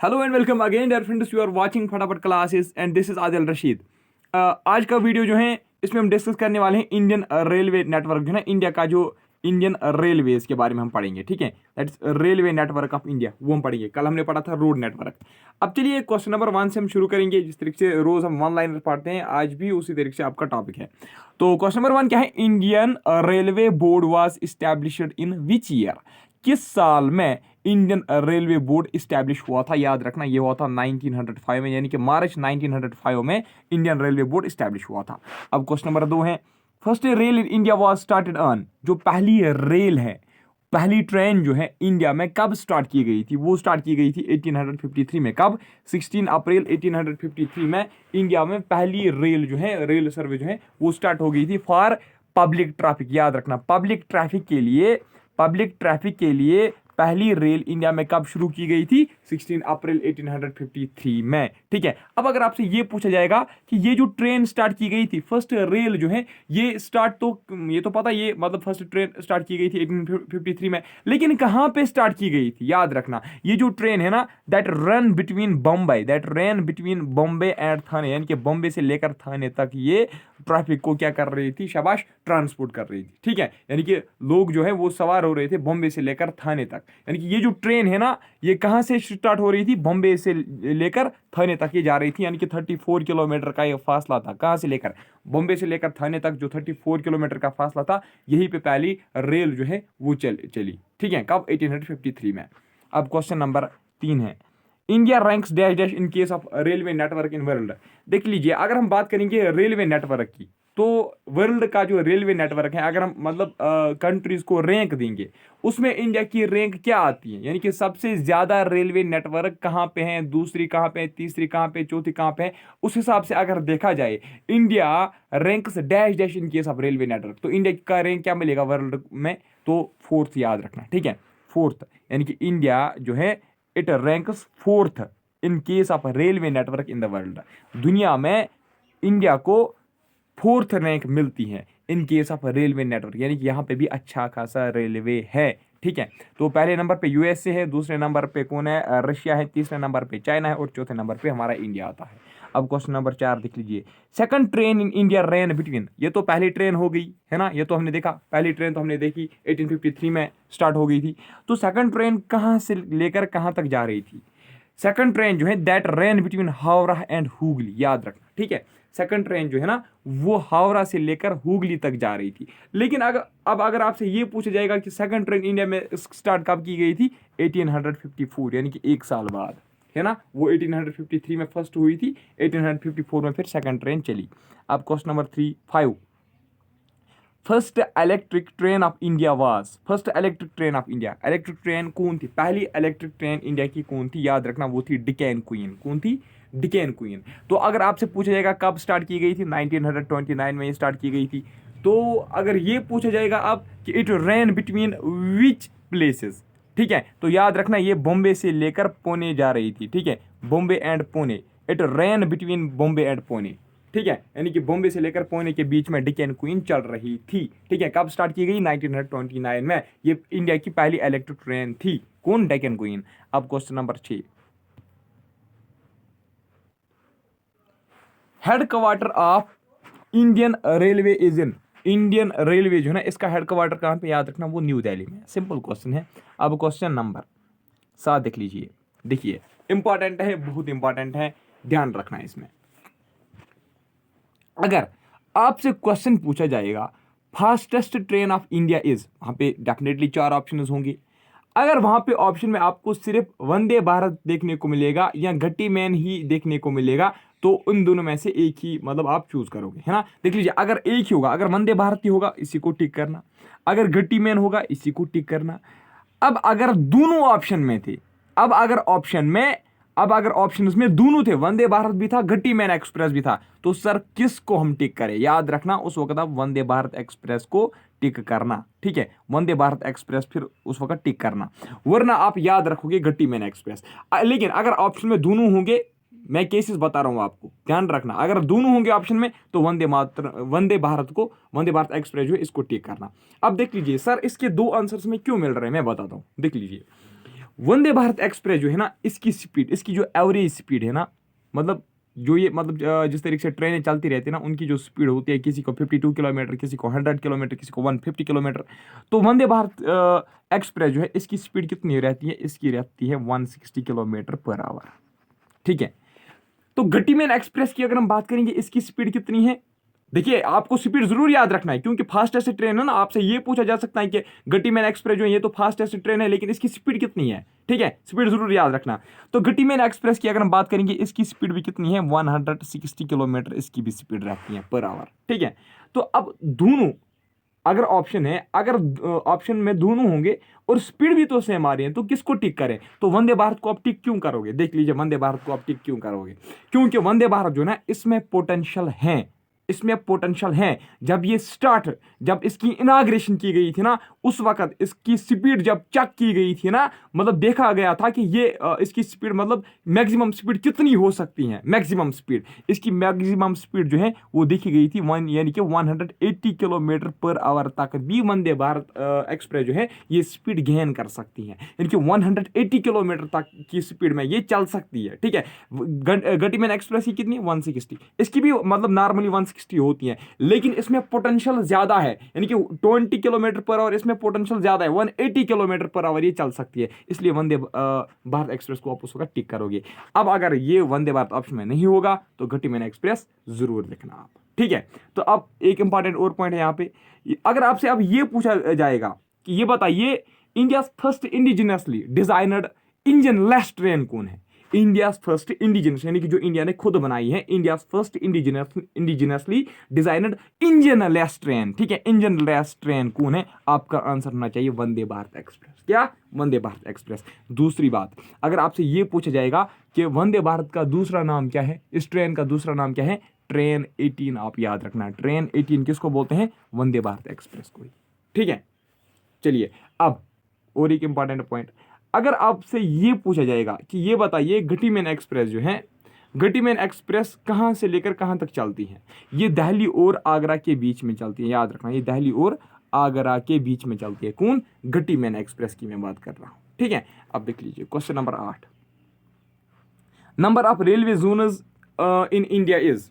Hello and welcome again dear friends, you are watching Fatafat classes and this is Adil Rashid. आज का video जो है इसमें हम डिस्कस करने वाले हैं इंडियन रेलवे नेटवर्क जो है इंडिया का, जो इंडियन रेलवेज के बारे में हम पढ़ेंगे। ठीक है, that's railway network of India, वो हम पढ़ेंगे। कल हमने पढ़ा था रोड नेटवर्क। अब चलिए क्वेश्चन नंबर 1 से हम शुरू करेंगे। जिस तरीके से रोज हम वन लाइनर पढ़ते हैं, आज भी उसी तरीके से आपका टॉपिक है। तो क्वेश्चन नंबर 1 क्या है? Indian railway board was established in which year? किस साल में इंडियन रेलवे बोर्ड इस्टेब्लिश हुआ था? याद रखना, ये हुआ था 1905 में, यानी कि मार्च 1905 में इंडियन रेलवे बोर्ड इस्टेब्लिश हुआ था। अब क्वेश्चन नंबर 2 है, first rail in India was started on, जो पहली रेल है, पहली ट्रेन जो है इंडिया में कब स्टार्ट की गई थी? वो स्टार्ट की गई थी 1853 में। कब? 16 अप्रैल 1853 में इंडिया में पहली रेल जो है, रेल सर्वे जो है वो स्टार्ट हो गई थी फॉर पब्लिक ट्रैफिक। याद रखना, पब्लिक ट्रैफिक के लिए पहली रेल इंडिया में कब शुरू की गई थी? 16 अप्रैल 1853 में। ठीक है, अब अगर आपसे ये पूछा जाएगा कि ये जो ट्रेन स्टार्ट की गई थी, फर्स्ट रेल जो है, ये स्टार्ट तो ये तो पता, ये मतलब फर्स्ट ट्रेन स्टार्ट की गई थी 1853 में, लेकिन कहां पे स्टार्ट की गई थी? याद रखना, ये जो ट्रेन है ना, that run between Bombay and Thane, यानी कि बॉम्बे से लेकर थाने तक ये ट्रैफिक को क्या कर रही थी? शाबाश, ट्रांसपोर्ट कर रही थी। ठीक है, यानी कि लोग जो है वो सवार हो रहे थे बॉम्बे से लेकर थाने तक। यानी कि ये जो ट्रेन है ना, ये कहां से स्टार्ट हो रही थी? बॉम्बे से लेकर थाने तक ये जा रही थी, यानी कि 34 किलोमीटर का ये फासला था। कहां से लेकर? बॉम्बे से लेकर थाने तक जो 34 किलोमीटर का फासला था, यहीं पे पहली रेल जो है वो चली। ठीक है, कब? 1853 में। अब क्वेश्चन नंबर 3 है, India ranks dash dash in case of railway network in world. देख लीजिए, अगर हम बात करेंगे रेलवे नेटवर्क की, तो वर्ल्ड का जो रेलवे नेटवर्क है, अगर हम मतलब कंट्रीज को रैंक देंगे, उसमें इंडिया की रैंक क्या आती है? यानी कि सबसे ज्यादा रेलवे नेटवर्क कहाँ पे है, दूसरी कहाँ पे है, तीसरी कहाँ पे, चौथी कहाँ पे है, उस हिसाब से अगर देखा जाए, India ranks dash dash in case of railway network, तो इंडिया का रैंक क्या मिलेगा वर्ल्ड में? तो फोर्थ, याद रखना। ठीक है, फोर्थ, यानी कि इंडिया जो है it ranks fourth in case of railway network in the world. दुनिया में इंडिया को फोर्थ रैंक मिलती है in case of railway network, यानी कि यहाँ पे भी अच्छा खासा रेलवे है। ठीक है, तो पहले नंबर पे यूएसए है, दूसरे नंबर पे कौन है? रशिया है, तीसरे नंबर पे चाइना है, और चौथे नंबर पे हमारा इंडिया आता है। अब क्वेश्चन नंबर 4 देख लीजिए, second train in India ran between. ये तो पहली ट्रेन हो गई है ना, ये तो हमने देखा, पहली ट्रेन तो हमने देखी 1853 में स्टार्ट हो गई थी। तो सेकंड ट्रेन कहाँ से लेकर कहाँ तक जा रही थी? सेकंड ट्रेन जो है that ran between Howrah and Hooghly. याद रखना, ठीक है, सेकंड ट्रेन जो है ना, वो हावड़ा से लेकर हुगली तक जा रही थी। लेकिन अगर आपसे ये पूछा जाएगा कि सेकंड ट्रेन इंडिया में स्टार्ट कब की गई थी? 1854, यानी कि एक साल बाद, है ना। वो 1853 में फर्स्ट हुई थी, 1854 में फिर सेकंड ट्रेन चली। अब question number 5, first electric train of India was. First electric train of India, electric train कौन थी? पहली इलेक्ट्रिक ट्रेन इंडिया की कौन थी? याद रखना, वो थी डिकेन क्वीन। कौन थी? डिकेन क्वीन। तो अगर आपसे पूछा जाएगा कब स्टार्ट की गई थी, 1929 में ये स्टार्ट की गई थी। तो अगर ये पूछा जाएगा अब कि it ran between which places, ठीक है, तो याद रखना ये बॉम्बे से लेकर पुणे जा रही थी। ठीक है, Bombay and Pune, it ran between Bombay and Pune. ठीक है, यानी कि बॉम्बे से लेकर पुणे के बीच में डिकेन क्वीन चल रही थी। ठीक है, कब स्टार्ट की गई? 1929 में। ये इंडिया की पहली इलेक्ट्रिक ट्रेन थी। कौन? डेक्कन क्वीन। अब question number 6, headquarter of Indian railway is in. Indian railway जो है ना, इसका हेडक्वार्टर कहां पे? याद रखना, वो न्यू दिल्ली में। सिंपल क्वेश्चन है। अब क्वेश्चन नंबर 7 देख लीजिए। देखिए, इंपॉर्टेंट है, बहुत इंपॉर्टेंट है, ध्यान रखना इसमें। अगर आपसे क्वेश्चन पूछा जाएगा fastest train of India is, वहां पे डेफिनेटली 4 ऑप्शन होंगे। अगर वहां पे ऑप्शन में आपको सिर्फ वंदे भारत देखने को मिलेगा या गट्टी मैन ही देखने को मिलेगा, तो उन दोनों में से एक ही मतलब आप चूज करोगे, है ना। देख लीजिए, अगर एक ही होगा, अगर वंदे भारत ही होगा, इसी को टिक करना। अगर गट्टी मैन होगा, इसी को टिक करना। अब अगर दोनों ऑप्शन में थे, अब अगर ऑप्शंस में दोनों थे, वंदे भारत भी था, गट्टी मैन एक्सप्रेस भी था, तो सर किस को हम टिक करें? याद रखना, उस वक्त आप वंदे भारत एक्सप्रेस को टिक करना। ठीक है, वंदे भारत एक्सप्रेस फिर उस वक्त टिक करना, वरना आप याद रखोगे गट्टी मैन एक्सप्रेस। लेकिन अगर ऑप्शन में दोनों होंगे, मैं केसेस बता रहा हूं आपको, ध्यान रखना, अगर दोनों होंगे ऑप्शन में, तो वंदे भारत एक्सप्रेस जो है इसको टिक करना। अब देख लीजिए सर, इसके 2 आंसर्स में क्यों मिल रहे हैं, मैं बताता हूं। देख लीजिए, वंदे भारत एक्सप्रेस जो है ना, इसकी स्पीड, इसकी जो एवरेज स्पीड है ना, मतलब जो ये मतलब जिस तरीके से ट्रेनें चलती रहती है ना, उनकी जो स्पीड होती है, किसी को 52 किलोमीटर, किसी को 100 किलोमीटर, किसी को 150 किलोमीटर, तो वंदे भारत एक्सप्रेस जो है इसकी स्पीड कितनी रहती है, इसकी रहती है 160 किलोमीटर पर आवर। ठीक है, तो गटीमैन एक्सप्रेस की अगर हम बात करेंगे, इसकी स्पीड कितनी है, देखिए आपको स्पीड जरूर याद रखना है, क्योंकि फास्टेस्ट ट्रेन है ना, आपसे ये पूछा जा सकता है कि गटीमैन एक्सप्रेस जो है ये तो फास्टेस्ट ट्रेन है, लेकिन इसकी स्पीड कितनी है। ठीक है, स्पीड जरूर याद रखना। तो गटीमैन एक्सप्रेस की अगर हम बात करेंगे, इसकी स्पीड भी कितनी है, 160 किलोमीटर इसकी भी स्पीड रहती है पर आवर। ठीक है, तो अब दोनों अगर ऑप्शन है, अगर ऑप्शन में दोनों होंगे और स्पीड भी तो सेम आ रही है, तो किसको टिक करें, तो वंदे भारत को आप टिक क्यों करोगे, देख लीजिए वंदे भारत को आप टिक क्यों करोगे, क्योंकि वंदे भारत जो है ना, इसमें पोटेंशियल है, इसमें पोटेंशियल है। जब ये स्टार्ट, जब इसकी इनाग्रेशन की गई थी ना, उस वक्त इसकी स्पीड जब चेक की गई थी ना, मतलब देखा गया था कि ये इसकी स्पीड मतलब मैक्सिमम स्पीड कितनी हो सकती है, मैक्सिमम स्पीड, इसकी मैक्सिमम स्पीड जो है वो देखी गई थी यानी कि 180 किलोमीटर पर आवर तक भी वंदे भारत एक्सप्रेस जो है ये स्पीड गेन कर सकती है, यानी कि 180 किलोमीटर तक की स्पीड में ये चल सकती है। ठीक है, गटीमैन एक्सप्रेस की कितनी, 160, इसकी भी मतलब नॉर्मली 160 होती है, लेकिन इसमें पोटेंशियल ज्यादा है, यानी कि 20 किलोमीटर पर आवर इसमें पोटेंशियल ज्यादा है, 180 किलोमीटर पर आवर ये चल सकती है, इसलिए वंदे भारत एक्सप्रेस को आप उस वक्त टिक करोगे। अब अगर ये वंदे भारत ऑप्शन में नहीं होगा तो गटीमैन एक्सप्रेस जरूर लिखना आप। ठीक है, तो अब एक इंपॉर्टेंट और पॉइंट है यहाँ पे, अगर आपसे अब ये पूछा जाएगा कि ये बताइए India first indigenously designed engine less train कौन है, इंडिया फर्स्ट इंडिजिनस यानी कि जो इंडिया ने खुद बनाई है, India first indigenously designed engine less train. ठीक है, इंजन लेस ट्रेन कौन है, आपका आंसर होना चाहिए वंदे भारत एक्सप्रेस। क्या, वंदे भारत एक्सप्रेस। दूसरी बात, अगर आपसे यह पूछा जाएगा कि वंदे भारत का दूसरा नाम क्या है, इस ट्रेन का दूसरा नाम क्या है, ट्रेन 18, आप याद रखना, ट्रेन 18 किसको बोलते हैं, वंदे भारत एक्सप्रेस को। ठीक है, चलिए अब और एक इंपॉर्टेंट पॉइंट, अगर आपसे ये पूछा जाएगा कि ये बताइए गटीमैन एक्सप्रेस जो है, गटीमैन एक्सप्रेस कहां से लेकर कहां तक चलती है, ये दिल्ली और आगरा के बीच में चलती है, याद रखना, ये दिल्ली और आगरा के बीच में चलती है। कौन, गटीमैन एक्सप्रेस की मैं बात कर रहा हूं। ठीक है, अब देख लीजिए question number 8, number of railway zones in India is,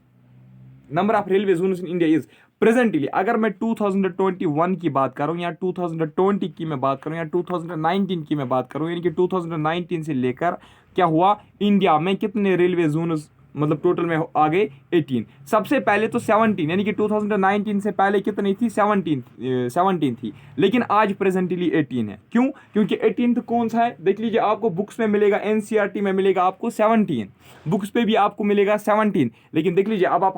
number of railway zones in India is presently, अगर मैं 2021 की बात करूं या 2020 की मैं बात करूं या 2019 की मैं बात करूं, यानी कि 2019 से लेकर क्या हुआ, इंडिया में कितने रेलवे जोन्स मतलब टोटल में आ गए 18। सबसे पहले तो 17, यानी कि 2019 से पहले कितनी थी, 17 थी, लेकिन आज प्रेजेंटली 18 है। क्यों, क्योंकि 18 कौन सा है, देख लीजिए, आपको बुक्स में मिलेगा, एनसीईआरटी में मिलेगा आपको 17, बुक्स पे भी आपको मिलेगा 17, लेकिन देख लीजिए अब आप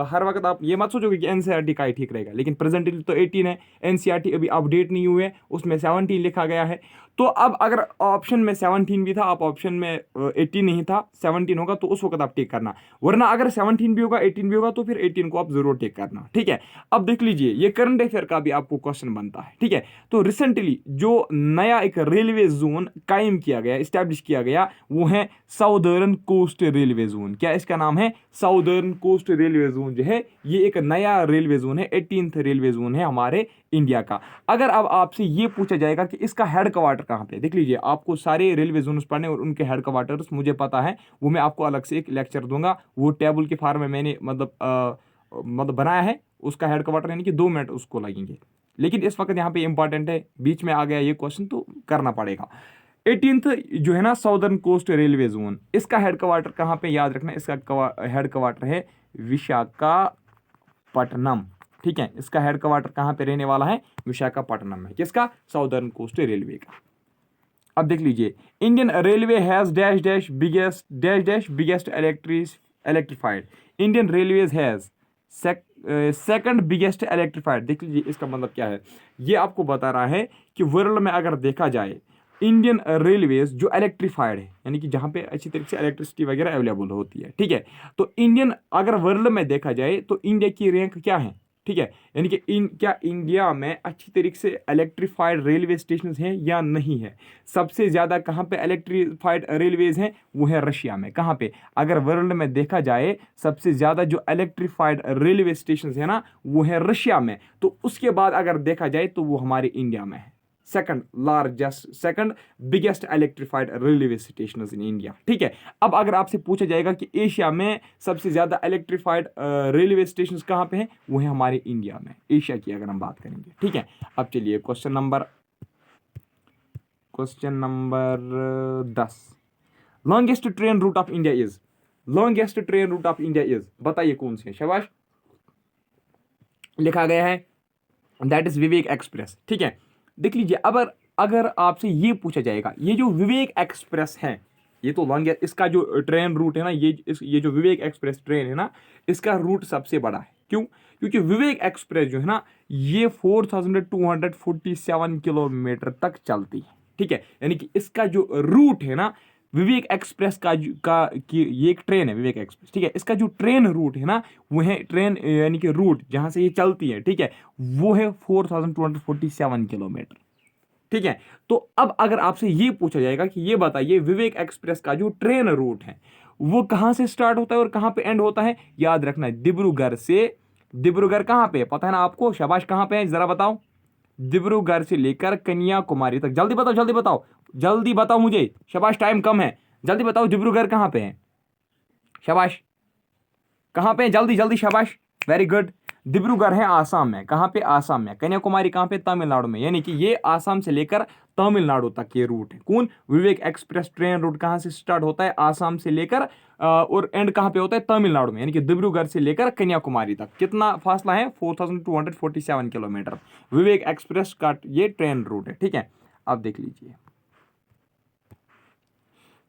हर वक्त आप ये मत सोचोगे कि एनसीईआरटी का ही ठीक रहेगा, लेकिन प्रेजेंटली तो 18 है, एनसीईआरटी अभी अपडेट नहीं हुए, उसमें 17 लिखा गया है। तो अब अगर ऑप्शन में 17 भी था, आप ऑप्शन में 18 नहीं था, 17 होगा तो उस वक्त आप टिक करना, वरना अगर 17 भी होगा 18 भी होगा तो फिर 18 को आप जरूर टिक करना। ठीक है, अब देख लीजिए, ये करंट अफेयर का भी आपको क्वेश्चन बनता है। ठीक है, तो रिसेंटली जो नया एक रेलवे जोन कायम किया गया, इस्टेब्लिश किया गया, वो है साउदर्न कोस्ट रेलवे जोन। क्या इसका नाम है, साउदर्न कोस्ट रेलवे जोन जो है ये एक नया रेलवे जोन है, 18th रेलवे जोन है हमारे इंडिया का। अगर अब आपसे ये पूछा जाएगा कि इसका हेड क्वार्टर कहां पे, देख लीजिए, आपको सारे रेलवे जोन्स पढ़ने और उनके हेड क्वार्टर्स मुझे पता है, वो मैं आपको अलग से एक लेक्चर दूंगा, वो टेबल के फॉर्म में मैंने मतलब बनाया है, उसका हेड क्वार्टर, यानी कि 2 मिनट उसको लगेंगे, लेकिन इस वक्त यहाँ पे इंपॉर्टेंट है, बीच में आ गया ये क्वेश्चन तो करना पड़ेगा। 18th जो है ना साउदर्न कोस्ट रेलवे जोन, इसका हेड क्वार्टर कहाँ पे, याद रखना, इसका हेड क्वार्टर है विशाखापट्टनम। ठीक है, इसका हेड क्वार्टर कहाँ पे रहने वाला है, विशाखापट्टनम में, किसका, साउदर्न कोस्ट रेलवे का। अब देख लीजिए, Indian railway has dash dash biggest electrified, Indian railways has second biggest electrified. देख लीजिए, इसका मतलब क्या है, ये आपको बता रहा है कि वर्ल्ड में अगर देखा जाए इंडियन रेलवेज जो इलेक्ट्रीफाइड है, यानी कि जहां पे अच्छी तरीके से इलेक्ट्रिसिटी वगैरह अवेलेबल होती है। ठीक है, तो इंडियन अगर वर्ल्ड में देखा जाए तो इंडिया की रैंक क्या है, ठीक है, यानी कि क्या इंडिया में अच्छी तरीके से इलेक्ट्रीफाइड रेलवे स्टेशन हैं या नहीं है। सबसे ज़्यादा कहाँ पे इलेक्ट्रीफाइड रेलवेज हैं, वो है रशिया में। कहाँ पे, अगर वर्ल्ड में देखा जाए सबसे ज़्यादा जो इलेक्ट्रीफाइड रेलवे स्टेशन है ना, वो है रशिया में। तो उसके बाद अगर देखा जाए तो वो हमारे इंडिया में है। Second biggest electrified railway station in India. ठीक है, अब अगर आपसे पूछा जाएगा कि एशिया में सबसे ज्यादा इलेक्ट्रिफाइड रेलवे स्टेशन कहाँ पे हैं, वो है हमारे इंडिया में, एशिया की अगर हम बात करेंगे। ठीक है, अब चलिए question number 10, longest train route of India is, longest train route of India is, बताइए कौन सी है। शाबाश, लिखा गया है दैट इज विवेक एक्सप्रेस। ठीक है, देख लीजिए, अगर आपसे ये पूछा जाएगा, ये जो विवेक एक्सप्रेस है, ये तो लॉन्गेस्ट, इसका जो ट्रेन रूट है ना, ये जो विवेक एक्सप्रेस ट्रेन है ना, इसका रूट सबसे बड़ा है। क्यों? क्योंकि विवेक एक्सप्रेस जो है ना, ये 4247 किलोमीटर तक चलती है। ठीक है, यानी कि इसका जो रूट है ना, विवेक एक्सप्रेस ये एक ट्रेन है विवेक एक्सप्रेस। ठीक है, इसका जो ट्रेन रूट है ना, वो है ट्रेन यानी कि रूट जहां से ये चलती है, ठीक है, वो है 4247 किलोमीटर। ठीक है, तो अब अगर आपसे ये पूछा जाएगा कि ये बताइए विवेक एक्सप्रेस का जो ट्रेन रूट है वो कहां से स्टार्ट होता है और कहां पे एंड होता है, याद रखना है डिब्रूगढ़ से, डिब्रूगढ़ कहां पे है पता है ना आपको, शाबाश, कहां पे है जरा बताओ, डिब्रूगढ़ से लेकर कन्याकुमारी तक। जल्दी बताओ, जल्दी बताओ, जल्दी बताओ मुझे, शाबाश, टाइम कम है, जल्दी बताओ डिब्रूगढ़ कहां पे है, शाबाश, कहां पे है, जल्दी जल्दी, शाबाश, वेरी गुड। डिब्रूगढ़ है आसाम में, कहां पे, आसाम में। कन्याकुमारी कहां पे, तमिलनाडु में, यानी कि ये आसाम से लेकर तमिलनाडु तक ये रूट है। कौन? विवेक एक्सप्रेस ट्रेन रूट कहां से स्टार्ट होता है, आसाम से लेकर और एंड कहां पे होता है, तमिलनाडु में, यानी कि डिब्रूगढ़ से लेकर कन्याकुमारी तक कितना फासला है, 4247 किलोमीटर विवेक एक्सप्रेस का ये ट्रेन रूट है। ठीक है, अब देख लीजिए,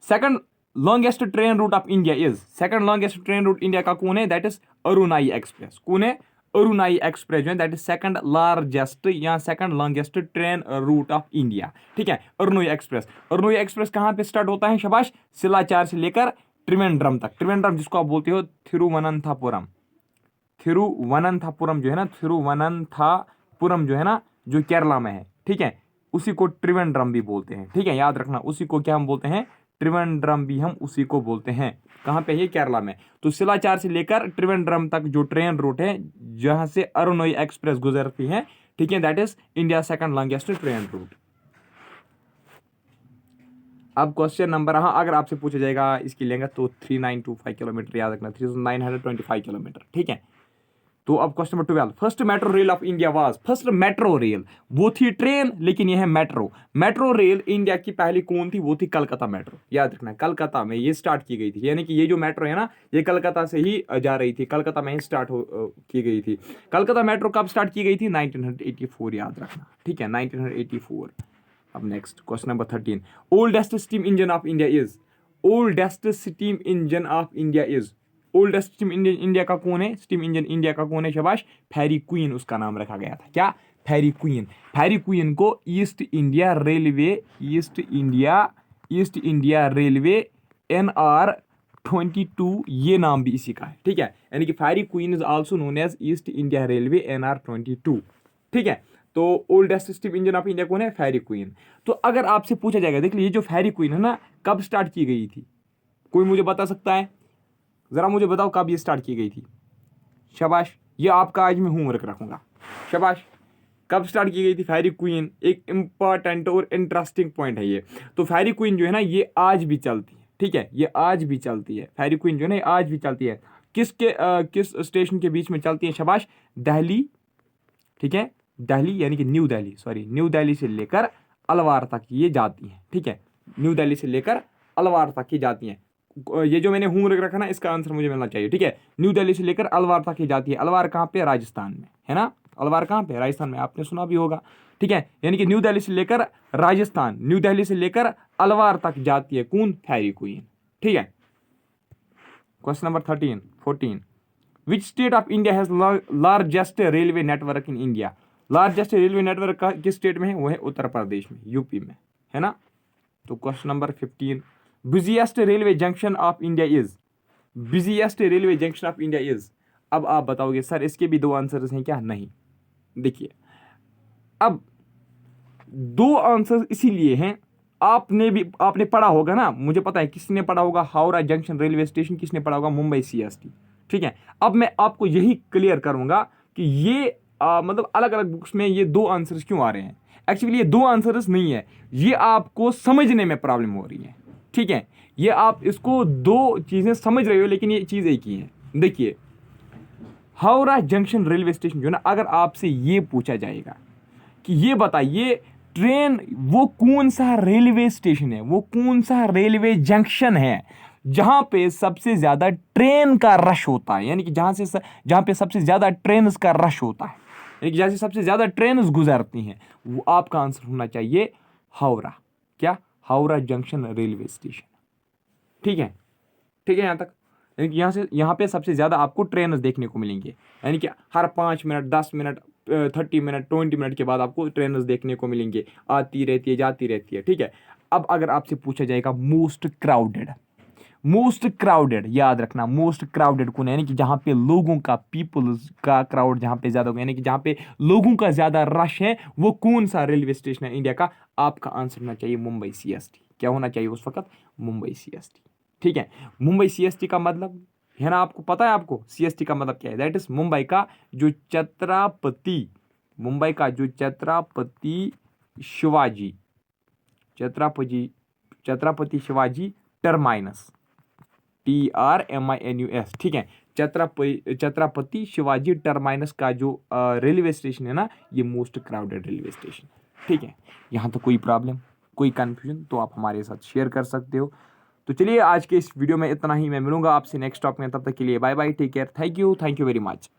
second longest train route of India is, second longest train route India का कौन है, दैट इज अरुणाई एक्सप्रेस। कौन है? अरुणाई एक्सप्रेस जो है, दैट इज सेकंड लार्जेस्ट या second longest train route of India. ठीक है, अरुणाई एक्सप्रेस, अरुणाई एक्सप्रेस कहां पे स्टार्ट होता है, शाबाश, सिलाचार से लेकर त्रिवेंद्रम तक, त्रिवेंद्रम जिसको आप बोलते हो थिरुवनंतपुरम, थिरुवनंतपुरम जो है ना, थिरुवनंतपुरम जो है ना, जो केरला में है, ठीक है, उसी को त्रिवेंद्रम भी बोलते हैं। ठीक है, याद रखना, उसी को क्या हम बोलते हैं, त्रिवेंद्रम भी हम उसी को बोलते हैं। कहां पे है, केरला में। तो सिलाचार से लेकर त्रिवेंद्रम तक जो ट्रेन रूट है जहां से अरुणाई एक्सप्रेस गुजरती है, ठीक है, that is India second longest train route. अब क्वेश्चन नंबर, हाँ, अगर आपसे पूछा जाएगा इसकी लेंगे तो 3925 किलोमीटर, याद रखना, 3925 किलोमीटर। ठीक है, तो अब question number 12, first metro rail of India was, first metro rail, वो थी ट्रेन लेकिन यह है मेट्रो। मेट्रो रेल इंडिया की पहली कौन थी, वो थी कलकत्ता मेट्रो। याद रखना, कलकत्ता में ये स्टार्ट की गई थी, यानी कि ये जो मेट्रो है ना, ये कलकत्ता से ही जा रही थी, कलकत्ता में ही स्टार्ट की गई थी। कलकत्ता मेट्रो कब स्टार्ट की गई थी, 1984, याद रखना। ठीक है, 1984। अब next question number 13, oldest steam engine of India is, oldest steam engine of India is, oldest steam engine India का कौन है, स्टीम इंजन इंडिया का कौन है, शाबाश, फेरी क्वीन उसका नाम रखा गया था। क्या? फेरी क्वीन। फेरी क्वीन को east India railway, east India Railway NR-22 ये नाम भी इसी का है। ठीक है, यानी कि Fairy Queen is also known as East India Railway NR-22। ठीक है, तो oldest steam engine of India कौन है, फेरी क्वीन। तो अगर आपसे पूछा जाएगा, देख लीजिए, जो फेरी क्वीन है ना, कब स्टार्ट की गई थी, कोई मुझे बता सकता है, जरा मुझे बताओ कब ये स्टार्ट की गई थी, शाबाश, ये आपका आज मैं होमवर्क रखूंगा, शाबाश, कब स्टार्ट की गई थी फेरी क्वीन, एक इंपॉर्टेंट और इंटरेस्टिंग पॉइंट है ये। तो फेरी क्वीन जो है ना, ये आज भी चलती है। ठीक है, ये आज भी चलती है, फेरी क्वीन जो है ना, आज भी चलती है। किस स्टेशन के बीच में चलती है, शाबाश, दिल्ली। ठीक है, दिल्ली यानी कि new Delhi, sorry, new Delhi से लेकर अलवार तक ये जाती हैं। ठीक है, न्यू दिल्ली से लेकर अलवार तक ही जाती हैं। ये जो मैंने होमवर्क रखा ना, इसका आंसर मुझे मिलना चाहिए। ठीक है, न्यू दिल्ली से लेकर अलवार तक ही जाती है। अलवार कहाँ पे, राजस्थान में है ना, अलवार कहाँ पे, राजस्थान में, आपने सुना भी होगा। ठीक है, यानी कि न्यू दिल्ली से लेकर राजस्थान, न्यू दिल्ली से लेकर अलवार तक जाती है कौन, फेरी क्वीन। ठीक है, question number 14, which state of India has largest railway network in India, largest railway network का किस स्टेट में है, वो है उत्तर प्रदेश में, यूपी में, है ना। तो question number 15, busiest railway junction of India is, busiest railway junction of India is. अब आप बताओगे सर इसके भी दो आंसर्स हैं क्या, नहीं, देखिए, अब दो आंसर इसीलिए हैं, आपने पढ़ा होगा ना, मुझे पता है किसने पढ़ा होगा, हावड़ा जंक्शन रेलवे स्टेशन, किसने पढ़ा होगा, मुंबई CST। ठीक है, अब मैं आपको यही क्लियर करूंगा कि ये मतलब अलग अलग बुक्स में ये दो आंसर्स क्यों आ रहे हैं। एक्चुअली ये दो आंसर्स नहीं है, ये आपको समझने में प्रॉब्लम हो रही है, ठीक है। ये आप इसको दो चीज़ें समझ रहे हो लेकिन ये चीज़ एक ही है। देखिए हावड़ा जंक्शन रेलवे स्टेशन जो ना, अगर आपसे ये पूछा जाएगा कि ये बताइए ट्रेन वो कौन सा रेलवे स्टेशन है, वो कौन सा रेलवे जंक्शन है जहां पे सबसे ज्यादा ट्रेन का रश होता है, यानी कि जहां पे सबसे ज्यादा ट्रेन का रश होता है, यानी कि जहां से सबसे ज्यादा ट्रेन गुजरती हैं, वो आपका आंसर होना चाहिए हावड़ा। क्या? हावड़ा जंक्शन रेलवे स्टेशन, ठीक है। ठीक है यहाँ तक, यानी कि यहाँ पे सबसे ज़्यादा आपको ट्रेन देखने को मिलेंगे, यानी कि हर 5 मिनट 10 मिनट 30 मिनट 20 मिनट के बाद आपको ट्रेन देखने को मिलेंगे, आती रहती है जाती रहती है, ठीक है। अब अगर आपसे पूछा जाएगा मोस्ट क्राउडेड याद रखना, मोस्ट क्राउडेड कौन है, यानी कि जहाँ पे लोगों का पीपल्स का क्राउड जहाँ पे ज़्यादा होगा, यानी कि जहाँ पे लोगों का ज़्यादा रश है, वो कौन सा रेलवे स्टेशन है इंडिया का? आपका आंसर होना चाहिए मुंबई CST। क्या होना चाहिए उस वक्त? मुंबई CST, ठीक है। मुंबई CST का मतलब है ना, आपको पता है? आपको CST का मतलब क्या है? दैट इज मुंबई का जो छत्रपति शिवाजी टर्माइनस, TRMINUS, ठीक है। छत्रपति शिवाजी टर्माइनस का जो रेलवे स्टेशन है ना, ये मोस्ट क्राउडेड रेलवे स्टेशन, ठीक है। यहाँ तो कोई प्रॉब्लम, कोई कंफ्यूजन तो आप हमारे साथ शेयर कर सकते हो। तो चलिए आज के इस वीडियो में इतना ही, मैं मिलूंगा आपसे नेक्स्ट टॉपिक में, तब तक के लिए bye bye, take care, thank you very much.